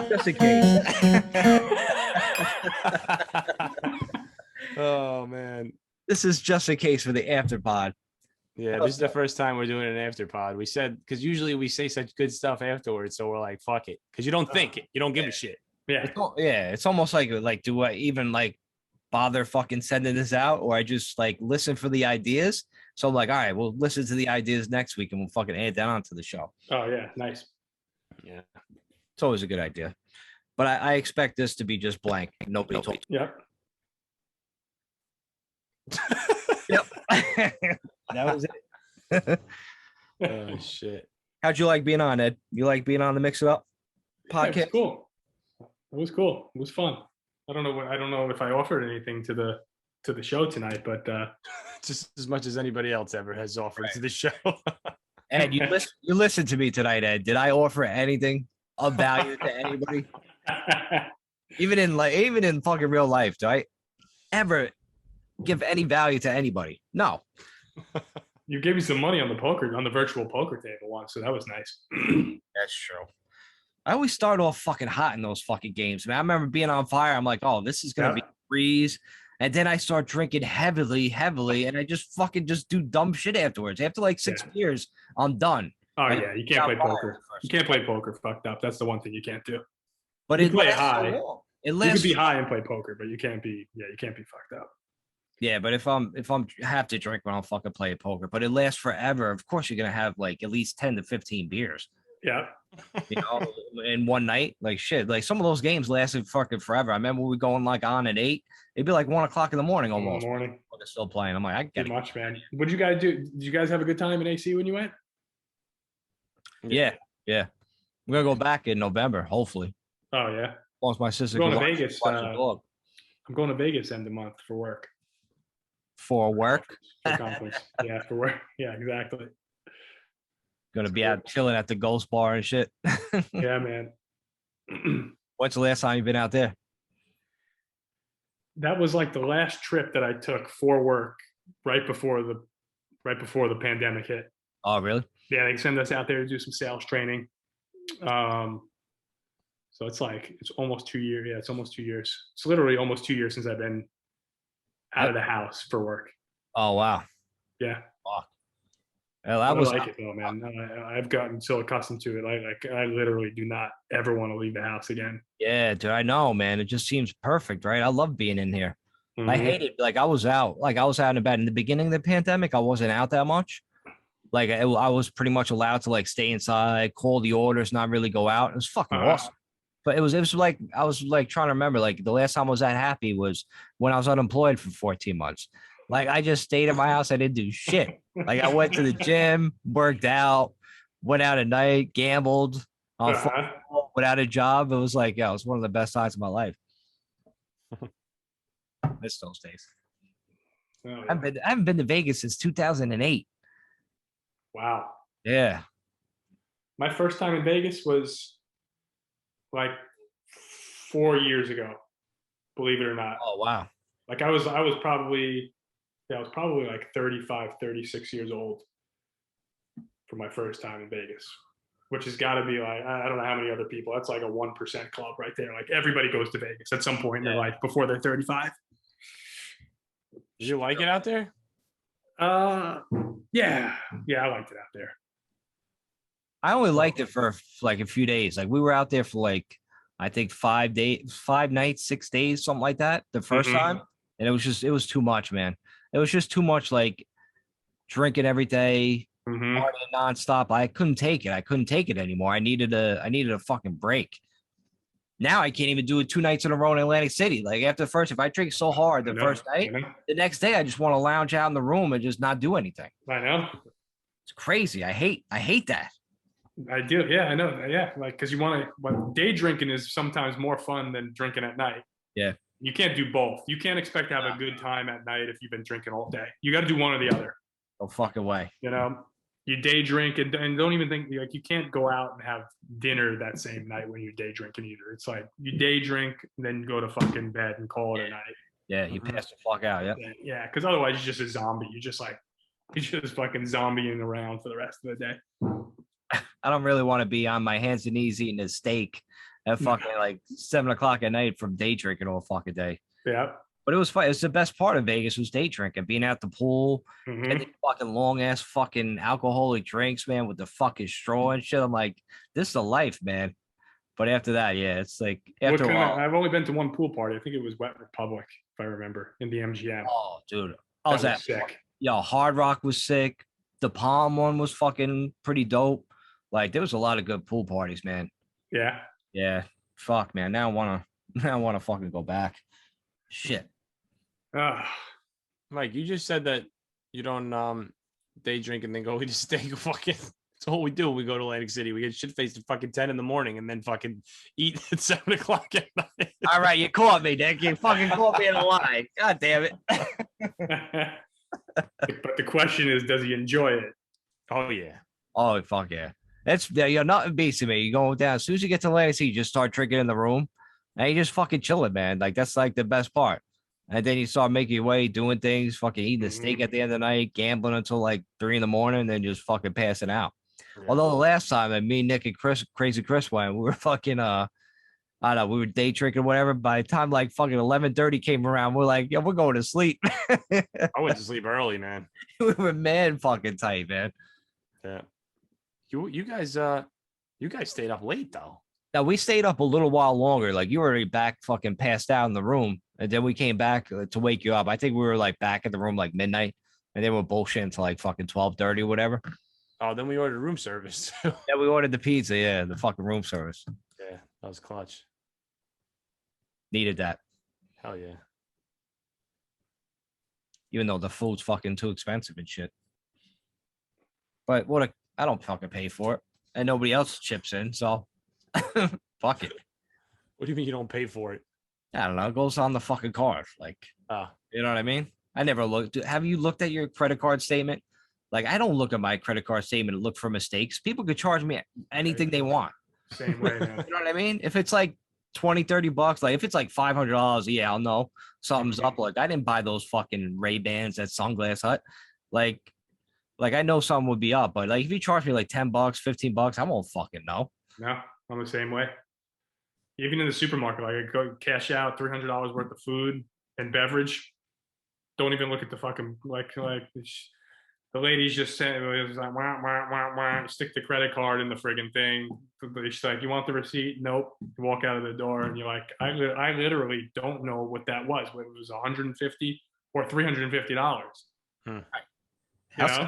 Just in case. Oh man. This is just in case for the afterpod. Yeah, this is the first time we're doing an after pod. We said because usually we say such good stuff afterwards, so we're like, fuck it, because you don't think it, you don't give a shit. Yeah. It's almost like do I even like bother fucking sending this out, or I just like listen for the ideas? So I'm like, all right, we'll listen to the ideas next week and we'll fucking add that onto the show. Oh yeah, nice. Yeah, it's always a good idea. But I expect this to be just blank. Nobody told. Yep. Yep. That was it. oh shit. How'd you like being on, Ed? You like being on the Mix It Up podcast? Yeah, it was cool. It was cool. It was fun. I don't know if I offered anything to the show tonight, but just as much as anybody else ever has offered to the show. Ed, you listened to me tonight, Ed. Did I offer anything of value to anybody? even in fucking real life, do I ever give any value to anybody? No. You gave me some money on the virtual poker table once, so that was nice. That's true. I always start off fucking hot in those fucking games, man. I remember being on fire. I'm like, oh, this is gonna be a breeze. And then I start drinking heavily, and I just do dumb shit afterwards. After like 6 beers, I'm done. Oh yeah, you can't play poker. You can't play poker fucked up. That's the one thing you can't do. But you play high. So you can be high and play poker, but you can't be fucked up. Yeah, but if I'm have to drink when I'm fucking playing poker, but it lasts forever. Of course, you're gonna have like at least 10 to 15 beers. Yeah. In one night, like shit. Like some of those games lasted fucking forever. I remember we going like on at 8. It'd be like 1 o'clock in the morning almost. Morning. They're still playing. I'm like, I get too much, man. What did you guys do? Did you guys have a good time in AC when you went? Yeah. I'm gonna go back in November, hopefully. Oh yeah. Once my sister going to Vegas. I'm going to Vegas end of month for work. For work? For conference. Yeah, for work. Yeah, exactly. Gonna be out chilling at the Ghost Bar and shit. Yeah, man. When's the last time you've been out there? That was like the last trip that I took for work right before the pandemic hit. Oh, really? Yeah, they send us out there to do some sales training. So it's almost 2 years. Yeah, it's almost 2 years. It's literally almost 2 years since I've been out of the house for work. Oh, wow. Yeah. Fuck. Well, I like it though, man. I've gotten so accustomed to it. I literally do not ever want to leave the house again. Yeah, dude, I know, man. It just seems perfect, right? I love being in here. Mm-hmm. I hate it. Like I was out and about in the beginning of the pandemic. I wasn't out that much. Like I was pretty much allowed to like stay inside, call the orders, not really go out. It was fucking awesome. But it was like I was like trying to remember. Like the last time I was that happy was when I was unemployed for 14 months. Like I just stayed at my house. I didn't do shit. Like I went to the gym, worked out, went out at night, gambled, without a job. It was like, yeah, it was one of the best times of my life. Miss those days. Oh, yeah. I haven't been to Vegas since 2008. Wow. Yeah. My first time in Vegas was like 4 years ago, believe it or not. Oh, wow. Like I was probably like 35, 36 years old for my first time in Vegas, which has got to be like, I don't know how many other people. That's like a 1% club right there. Like everybody goes to Vegas at some point in their life before they're 35. Did you like it out there? Yeah, I liked it out there. I only liked it for like a few days. Like we were out there for like, I think 5 nights, 6 days, something like that. The first time. And it was too much, man. It was just too much, like drinking every day, partying nonstop. I couldn't take it. I couldn't take it anymore. I needed a fucking break. Now I can't even do it 2 nights in a row in Atlantic City. Like after the first, if I drink so hard the first night, the next day I just want to lounge out in the room and just not do anything. I know. It's crazy. I hate that. I do. Yeah, I know. Yeah, like because you want to. But day drinking is sometimes more fun than drinking at night. Yeah. You can't do both. You can't expect to have a good time at night if you've been drinking all day. You got to do one or the other. No fucking way. You know, you day drink and don't even think like you can't go out and have dinner that same night when you're day drinking either. It's like you day drink and then go to fucking bed and call it a night. Yeah, you pass the fuck out. Yeah. Yeah, because otherwise you're just a zombie. You're just fucking zombieing around for the rest of the day. I don't really want to be on my hands and knees eating a steak at fucking like 7 o'clock at night from day drinking all fucking day. Yeah. But it was fun. It's the best part of Vegas was day drinking, being at the pool, Mhm. getting fucking long ass fucking alcoholic drinks, man, with the fucking straw and shit. I'm like, this is the life, man. But after that, yeah, it's like What after a kind of? while. I've only been to one pool party. I think it was Wet Republic, if I remember, in the MGM. Oh, dude, I That was was at sick. yo, Hard Rock was sick. The Palm one was fucking pretty dope. Like there was a lot of good pool parties, man. Yeah. Yeah, fuck, man. Now I wanna, now I wanna fucking go back. Shit. Ah, Mike, you just said that you don't day drink and then go eat a steak. Fucking, that's all we do. We go to Atlantic City. We get shit faced at fucking 10 in the morning and then fucking eat at 7 o'clock at night. All right, you caught me, Nick. You fucking caught me in a lie. God damn it. but the question is, does he enjoy it? Oh yeah. Oh fuck yeah. That's yeah, you're nothing beats me. You go down as soon as you get to Atlantic City, you just start drinking in the room and you just fucking chilling, man. Like that's like the best part. And then you start making your way, doing things, fucking eating a steak at the end of the night, gambling until like 3 a.m, and then just fucking passing out. Although the last time that me, Nick, and Chris, Crazy Chris went, we were fucking I don't know, we were day drinking, whatever. By the time like fucking 11:30 came around, we're like, yo, we're going to sleep. I went to sleep early, man. We were mad fucking tight, man. Yeah. You guys stayed up late though. Now we stayed up a little while longer. Like you were already back, fucking passed out in the room, and then we came back to wake you up. I think we were like back at the room like midnight, and then we're bullshitting until like fucking 12:30 or whatever. Oh, then we ordered room service. Yeah, we ordered the pizza. Yeah, the fucking room service. Yeah, that was clutch. Needed that, Hell yeah. even though the food's fucking too expensive and shit. But I don't fucking pay for it, and nobody else chips in, so fuck it. What do you mean you don't pay for it? I don't know. It goes on the fucking card. Like, Ah, you know what I mean? I never looked. Have you looked at your credit card statement? Like, I don't look at my credit card statement and look for mistakes. People could charge me anything they want. Same way. You know what I mean? If it's like 20, 30 bucks, like if it's like $500, yeah, I'll know something's up. Like, I didn't buy those fucking Ray-Bans at Sunglass Hut. Like I know something would be up, but like if you charge me like 10 bucks, 15 bucks, I won't fucking know. No, I'm the same way. Even in the supermarket, like I go cash out $300 worth of food and beverage. Don't even look at the fucking like the lady's just saying it was like wah, wah, wah, wah. Stick the credit card in the friggin' thing. She's like, you want the receipt? Nope. You walk out of the door and you're like, I literally don't know what that was. Whether it was 150 or $350. Hmm. You know?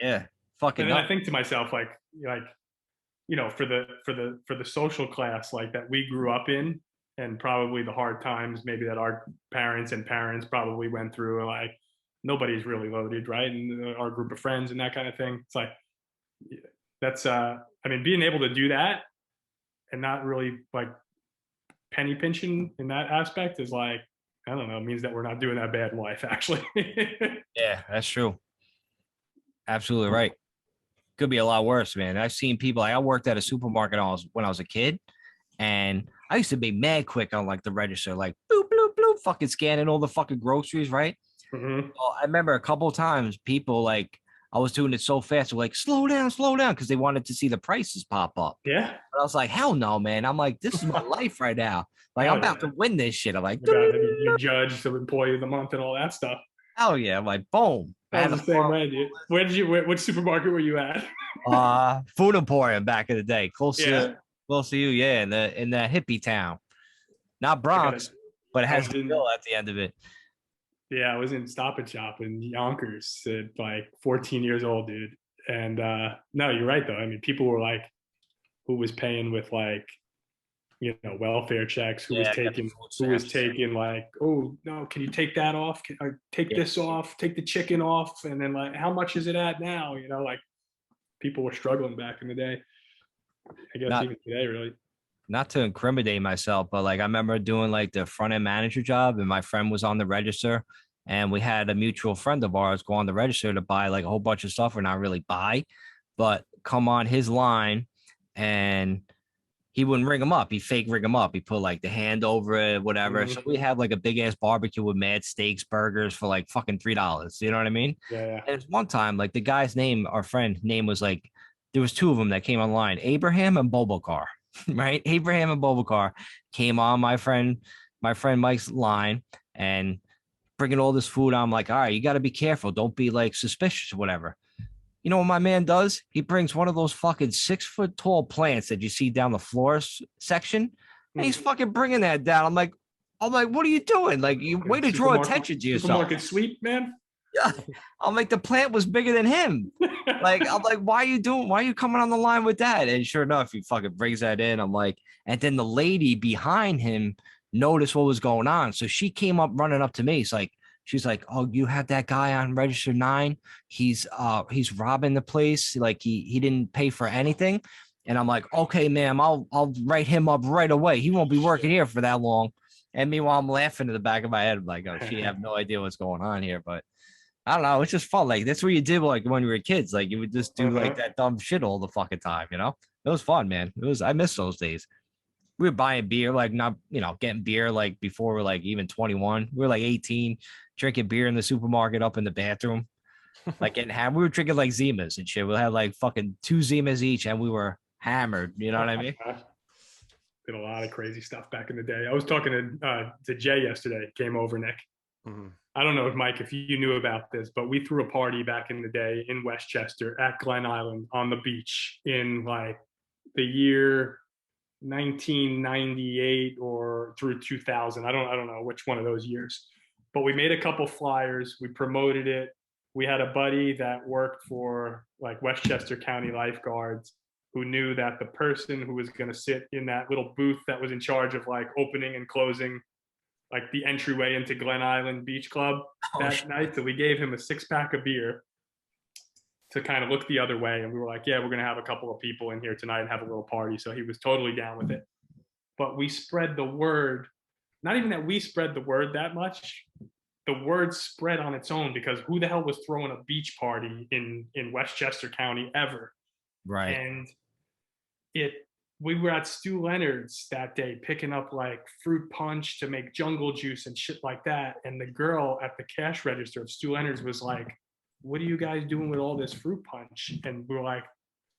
Yeah, fucking. And then I think to myself, like you know, for the social class like that we grew up in, and probably the hard times maybe that our parents probably went through, like nobody's really loaded, right? And our group of friends and that kind of thing. It's like that's I mean, being able to do that and not really like penny pinching in that aspect is like, I don't know, it means that we're not doing that bad in life, actually. Yeah, that's true. Absolutely right. Could be a lot worse, man. I've seen people. Like, I worked at a supermarket when I was a kid, and I used to be mad quick on like the register, like bloop bloop bloop, fucking scanning all the fucking groceries, right? Mm-hmm. Well, I remember a couple of times people like I was doing it so fast, they're like slow down, because they wanted to see the prices pop up. Yeah. But I was like, hell no, man. I'm like, this is my life right now. Like, I'm about to win this shit. I'm like, You judge the employee of the month and all that stuff. hell yeah. I'm like, boom. I was the same way, dude. Which supermarket were you at? Food Emporium back in the day, close Yeah. to you, yeah, in the hippie town, not Bronx, but it has a bill at the end of it. Yeah, I was in Stop and Shop in Yonkers at like 14 years old, dude. And no, you're right though. I mean, people were like, who was paying with like, you know, welfare checks? Who was taking like, oh no, can you take that off? Can I take this off? Take the chicken off? And then like, how much is it at now? You know, like people were struggling back in the day. I guess even today, really. Not to incriminate myself, but like I remember doing like the front end manager job, and my friend was on the register, and we had a mutual friend of ours go on the register to buy like a whole bunch of stuff, or not really buy, but come on his line, and he wouldn't ring him up. He fake ring him up. He put like the hand over it, whatever. Mm-hmm. So we had like a big ass barbecue with mad steaks, burgers for like fucking $3. You know what I mean? Yeah. And it's one time, our friend's name was like, there was two of them that came online, Abraham and Bobocar. right? Abraham and Bobakar came on my friend Mike's line and bringing all this food. I'm like, all right, you got to be careful. Don't be like suspicious or whatever. You know what my man does? He brings one of those fucking 6 foot tall plants that you see down the floors section, and he's fucking bringing that down. I'm like, what are you doing? Like, you way to draw attention to yourself. Supermarket sweep, man. Yeah. I'm like, the plant was bigger than him. Like, I'm like, why are you coming on the line with that? And sure enough, he fucking brings that in. I'm like, and then the lady behind him noticed what was going on. So she came up running up to me. She's like, oh, you have that guy on register 9. He's robbing the place. Like he didn't pay for anything. And I'm like, okay, ma'am, I'll write him up right away. He won't be working here for that long. And meanwhile, I'm laughing in the back of my head. I'm like, oh, she have no idea what's going on here. But I don't know. It's just fun. Like, that's what you did like when we were kids. Like, you would just do like that dumb shit all the fucking time, you know? It was fun, man. I miss those days. We were buying beer, like not, getting beer like before we're like even 21. We were like 18, drinking beer in the supermarket up in the bathroom. Like we were drinking like Zimas and shit. We had like fucking 2 Zimas each and we were hammered. You know what I mean? Did a lot of crazy stuff back in the day. I was talking to Jay yesterday. Came over, Nick. Mm-hmm. I don't know, Mike, if you knew about this, but we threw a party back in the day in Westchester at Glen Island on the beach in like the year 1998 or through 2000. I don't know which one of those years, but we made a couple flyers. We promoted it. We had a buddy that worked for like Westchester County Lifeguards who knew that the person who was going to sit in that little booth that was in charge of like opening and closing like the entryway into Glen Island Beach Club that night. So we gave him a 6-pack of beer to kind of look the other way. And we were like, yeah, we're going to have a couple of people in here tonight and have a little party. So he was totally down with it. But we spread the word, not even that we spread the word that much. The word spread on its own because who the hell was throwing a beach party in Westchester County ever? Right. And we were at Stu Leonard's that day picking up like fruit punch to make jungle juice and shit like that. And the girl at the cash register of Stu Leonard's was like, what are you guys doing with all this fruit punch? And we were like,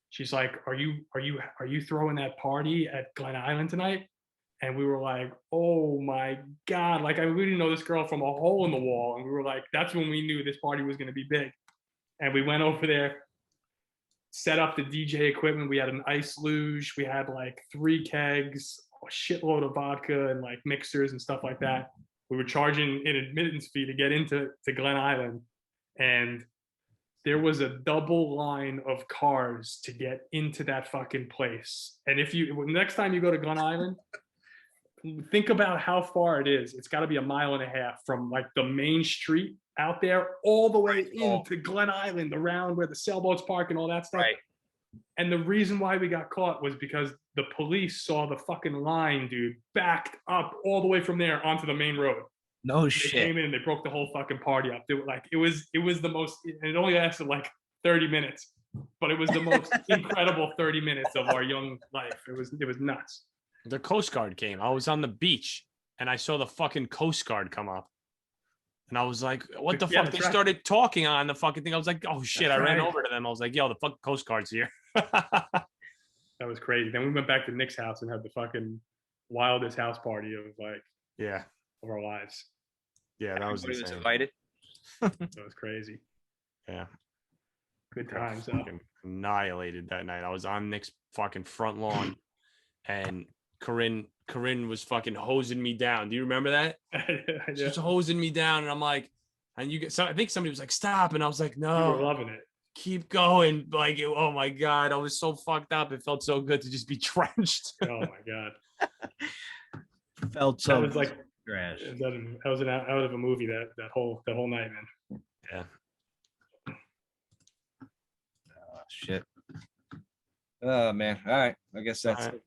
she's like, are you throwing that party at Glen Island tonight? And we were like, oh my God. Like, we didn't know this girl from a hole in the wall. And we were like, that's when we knew this party was going to be big. And we went over there, set up the DJ equipment. We had an ice luge. We had like 3 kegs, a shitload of vodka and like mixers and stuff like that. We were charging an admittance fee to get into Glen Island. And there was a double line of cars to get into that fucking place. And next time you go to Glen Island, think about how far it is. It's got to be 1.5 miles from like the main street out there all the way into Glen Island, around where the sailboats park and all that stuff. Right. And the reason why we got caught was because the police saw the fucking line, dude, backed up all the way from there onto the main road. No shit. They came in and they broke the whole fucking party up. It was the most, and it only lasted like 30 minutes, but it was the most incredible 30 minutes of our young life. It was nuts. The Coast Guard came. I was on the beach and I saw the fucking Coast Guard come up. And I was like, what the fuck? They started talking on the fucking thing. I was like, oh shit. I ran over to them. I was like, yo, the fucking Coast Guard's here. That was crazy. Then we went back to Nick's house and had the fucking wildest house party of our lives. Yeah, that was insane. Was invited. That was crazy. Yeah. Good times. Fucking annihilated that night. I was on Nick's fucking front lawn and Corinne was fucking hosing me down. Do you remember that? She was hosing me down, and I'm like, and I think somebody was like, stop, and I was like, no, you were loving it. Keep going. Like, oh my God, I was so fucked up. It felt so good to just be drenched. Oh my God. Felt so. That was like trash. That was out of a movie. That whole night, man. Yeah. Oh, shit. Oh man. All right. I guess that's it.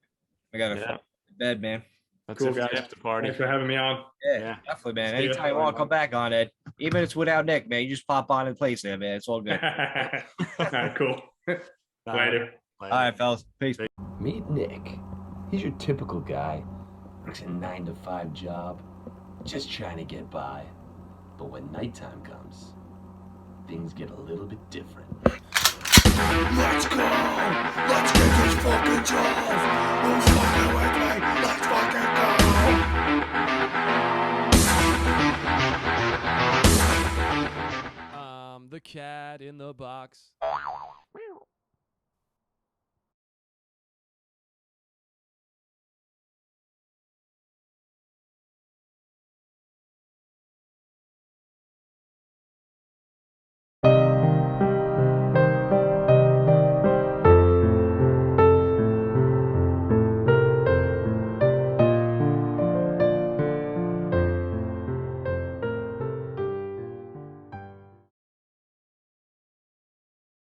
I got to bed, man. That's cool, it for guys. the after party. Thanks for having me on. Yeah, definitely, man. Anytime you want to come back on, Ed, even if it's without Nick, man, you just pop on and place there, man. It's all good. All right, cool. Later. All right, fellas. Peace. Meet Nick. He's your typical guy. Works a 9-to-5 job, just trying to get by. But when nighttime comes, things get a little bit different. Let's go! Let's get this fucking drive! I'm the cat in the box.